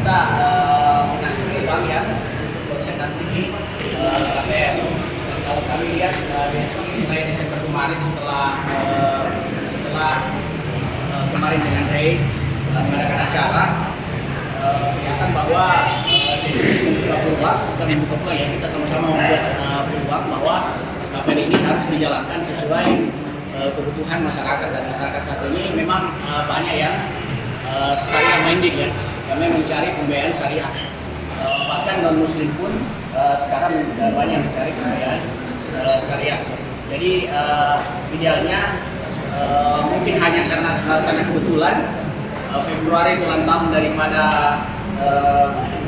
kita menangani bank yang untuk proses nanti di KPR. Dan kalau kami lihat BSI mulai Desember kemarin setelah kemarin dengan Ray mengadakan acara, kelihatan bahwa membuka peluang, bukan membuka peluang ya, kita sama-sama membuat peluang bahwa KPR ini harus dijalankan sesuai kebutuhan masyarakat, dan masyarakat saat ini memang banyak yang syariah minded ya, kami mencari pembiayaan syariah, bahkan non muslim pun sekarang banyak yang mencari pembiayaan syariah. Jadi idealnya mungkin hanya karena kebetulan Februari ulang tahun daripada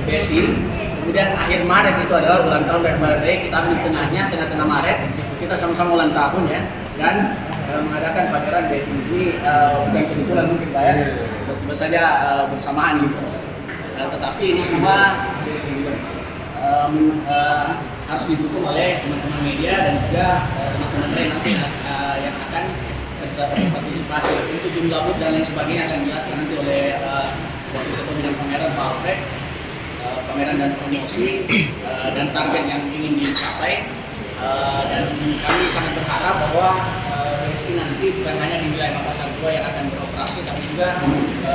BSI, kemudian akhir Maret itu adalah ulang tahun daripada Ray, kita ambil tengah-tengah Maret, kita sama-sama ulang tahun ya, dan mengadakan pameran BSI ini bukan kebetulan mungkin Pak ya, tiba-tiba saja bersamaan gitu. Tetapi ini semua harus didukung oleh teman-teman media dan juga teman-teman Ray nanti yang akan berpartisipasi. Untuk jumlah booth dan lain sebagainya akan dijelaskan nanti oleh Wakil Ketua Bidang Pameran Pak Alfred, pameran dan promosi dan target yang ingin dicapai. Dan kami sangat berharap bahwa BSI nanti bukan hanya di wilayah Makassar 2 yang akan beroperasi, tapi juga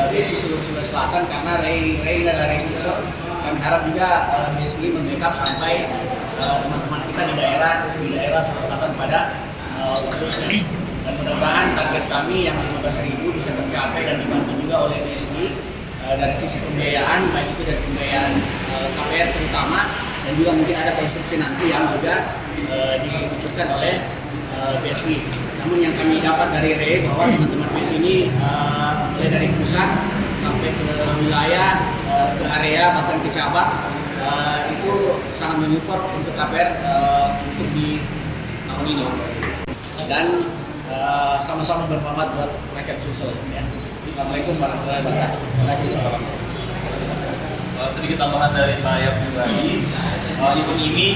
BSI seluruh Sulawesi Selatan, karena Ray adalah Ray Sulsel. Kami harap juga BSI membackup sampai teman-teman kita di daerah Sulawesi Selatan pada khususnya. Dan mudah-mudahan target kami yang 15.000 bisa tercapai dan dibantu juga oleh BSI dari sisi pembiayaan, baik itu dari pembiayaan KPR terutama, dan juga mungkin ada konstruksi nanti yang juga dibutuhkan oleh BSI. Namun yang kami dapat dari Ray bahwa teman-teman BSI ini mulai dari pusat sampai ke wilayah, ke area, bahkan ke cabang, itu sangat menyupport untuk KPR untuk di tahun ini. Dan sama-sama bermanfaat buat rakyat Sulsel ya. Assalamualaikum warahmatullahi wabarakatuh. Terima kasih. Sedikit tambahan dari saya pribadi, event ini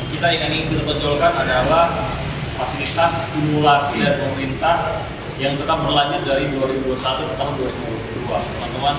kita yang ingin ditonjolkan adalah fasilitas stimulasi dari pemerintah yang tetap berlanjut dari 2021 ke tahun 2022, teman-teman.